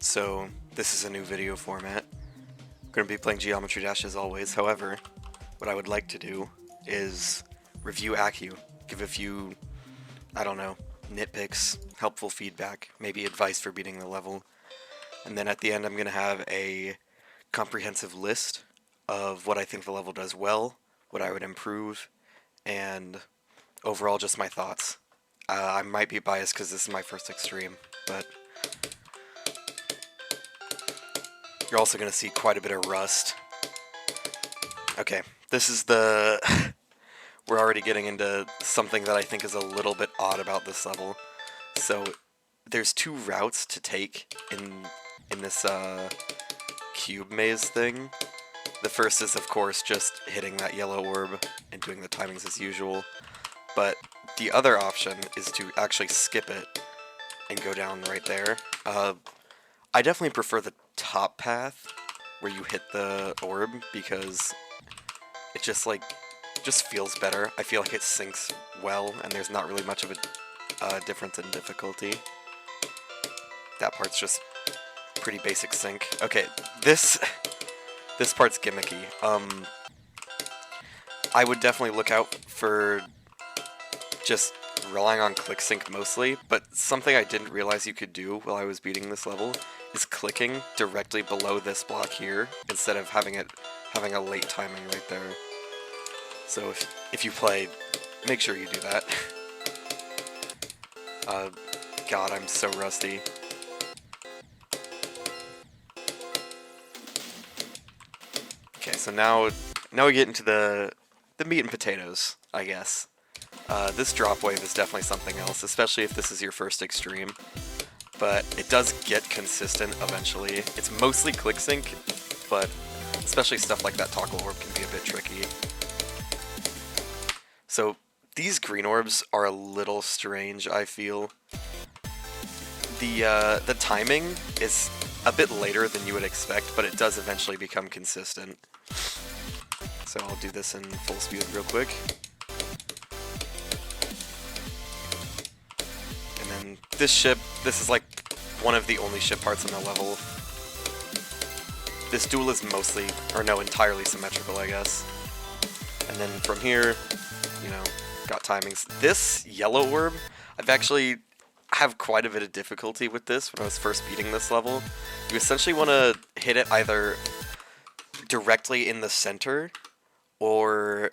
So this is a new video format. I'm going to be playing Geometry Dash as always. However, what I would like to do is review Accu, give a few, I don't know, nitpicks, helpful feedback, maybe advice for beating the level. And then at the end I'm going to have a comprehensive list of what I think the level does well, what I would improve, and overall just my thoughts. I might be biased because this is my first extreme, but you're also going to see quite a bit of rust. Okay, this is the... We're already getting into something that I think is a little bit odd about this level. So, there's two routes to take in this cube maze thing. The first is, of course, just hitting that yellow orb and doing the timings as usual. But the other option is to actually skip it and go down right there. I definitely prefer the top path where you hit the orb because it just feels better. I feel like it syncs well and there's not really much of a difference in difficulty. That part's just pretty basic sync. Okay, this part's gimmicky. I would definitely look out for just relying on click sync mostly, but something I didn't realize you could do while I was beating this level is clicking directly below this block here instead of having a late timing right there. So if you play, make sure you do that. God, I'm so rusty. Okay, so now we get into the meat and potatoes, I guess. This drop wave is definitely something else, especially if this is your first extreme. But it does get consistent eventually. It's mostly click sync, but especially stuff like that toggle orb can be a bit tricky. So these green orbs are a little strange, I feel. The timing is a bit later than you would expect, but it does eventually become consistent. So I'll do this in full speed real quick. And then this ship, this is like one of the only ship parts in the level. This duel is mostly, or no, entirely symmetrical, I guess. And then from here, you know, got timings. This yellow orb, I've actually have quite a bit of difficulty with this when I was first beating this level. You essentially want to hit it either directly in the center or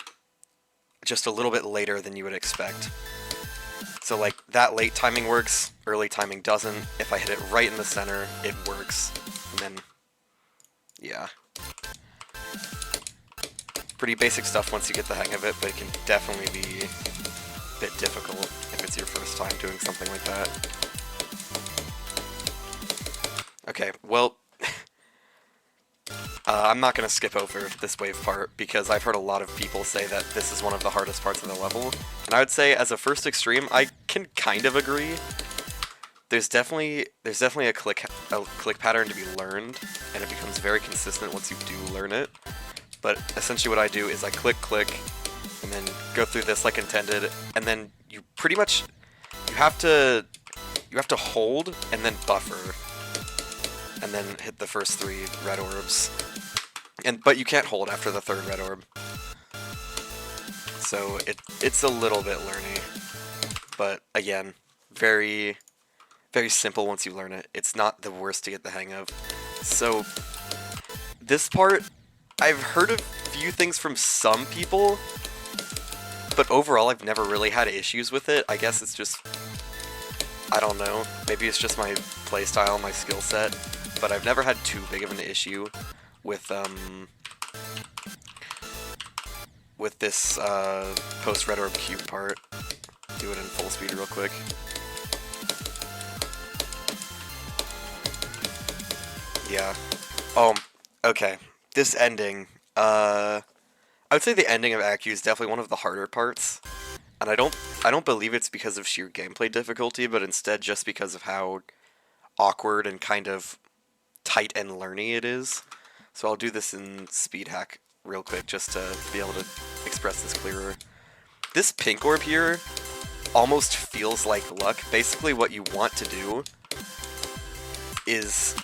just a little bit later than you would expect. So like that late timing works, early timing doesn't. If I hit it right in the center, it works. And then, yeah. Pretty basic stuff once you get the hang of it, but it can definitely be a bit difficult if it's your first time doing something like that. Okay, well, I'm not going to skip over this wave part because I've heard a lot of people say that this is one of the hardest parts of the level, and I would say as a first extreme, I can kind of agree. There's definitely a click pattern to be learned, and it becomes very consistent once you do learn it. But essentially what I do is I click, and then go through this like intended, and then you pretty much, you have to hold and then buffer, and then hit the first 3 red orbs. But you can't hold after the 3rd red orb. So it's a little bit learny. But again, very, very simple once you learn it. It's not the worst to get the hang of. So this part, I've heard a few things from some people, but overall I've never really had issues with it. I guess it's just, I don't know, maybe it's just my playstyle, my skill set, but I've never had too big of an issue with this post red orb cube part. Do it in full speed real quick. Yeah. Oh, okay. This ending, I would say the ending of Accu is definitely one of the harder parts, and I don't believe it's because of sheer gameplay difficulty, but instead just because of how awkward and kind of tight and learny it is. So I'll do this in speed hack real quick just to be able to express this clearer. This pink orb here almost feels like luck. Basically what you want to do is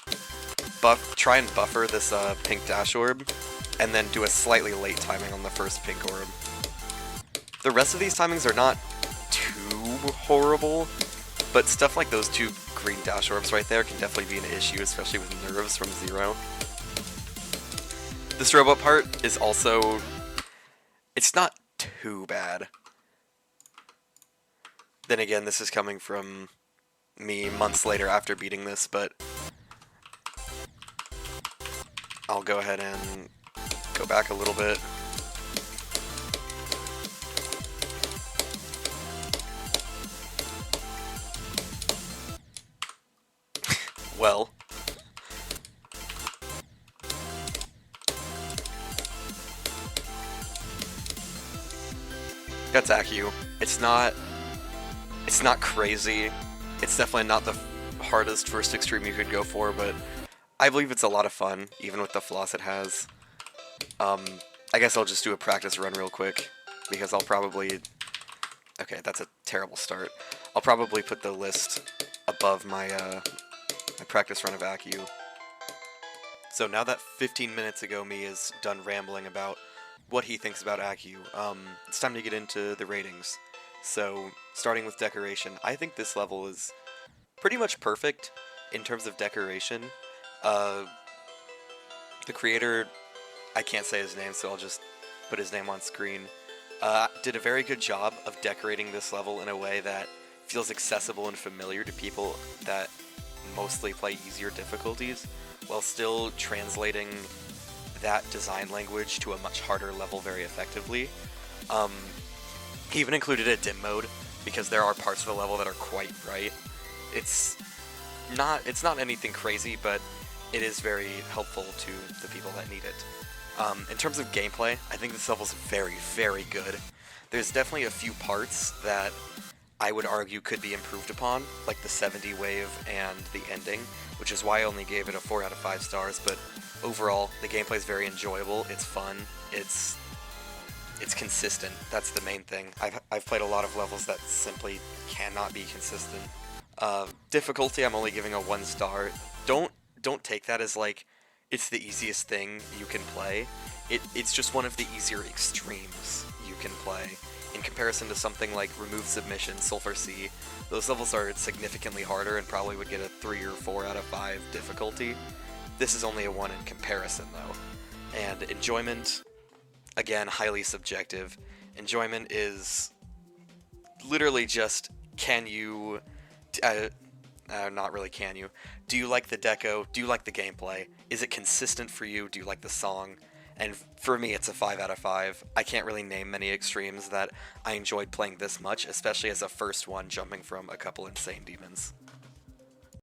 try and buffer this pink dash orb, and then do a slightly late timing on the first pink orb. The rest of these timings are not too horrible, but stuff like those two green dash orbs right there can definitely be an issue, especially with nerves from Zero. This robot part is also... it's not too bad. Then again, this is coming from me months later after beating this, but I'll go ahead and go back a little bit. Well, that's Accu. It's not crazy. It's definitely not the hardest first extreme you could go for, but I believe it's a lot of fun, even with the flaws it has. I guess I'll just do a practice run real quick, because I'll probably... okay, that's a terrible start. I'll probably put the list above my, my practice run of Accu. So now that 15 minutes ago me is done rambling about what he thinks about Accu, it's time to get into the ratings. So, starting with decoration, I think this level is pretty much perfect in terms of decoration. The creator, I can't say his name, so I'll just put his name on screen, did a very good job of decorating this level in a way that feels accessible and familiar to people that mostly play easier difficulties, while still translating that design language to a much harder level very effectively. He even included a dim mode, because there are parts of the level that are quite bright. It's not anything crazy, but it is very helpful to the people that need it. In terms of gameplay, I think this level's very, very good. There's definitely a few parts that I would argue could be improved upon, like the 70 wave and the ending, which is why I only gave it a 4 out of 5 stars, but overall, the gameplay is very enjoyable, it's fun, it's consistent. That's the main thing. I've played a lot of levels that simply cannot be consistent. Difficulty, I'm only giving a 1 star. Don't take that as like it's the easiest thing you can play. It's just one of the easier extremes you can play. In comparison to something like Remove Submission, Sulfur Sea, those levels are significantly harder and probably would get a 3 or 4 out of 5 difficulty. This is only a 1 in comparison though. And enjoyment, again, highly subjective. Enjoyment is literally just, can you... not really can you. Do you like the deco? Do you like the gameplay? Is it consistent for you? Do you like the song? And for me, it's a 5 out of 5. I can't really name many extremes that I enjoyed playing this much, especially as a first one jumping from a couple insane demons.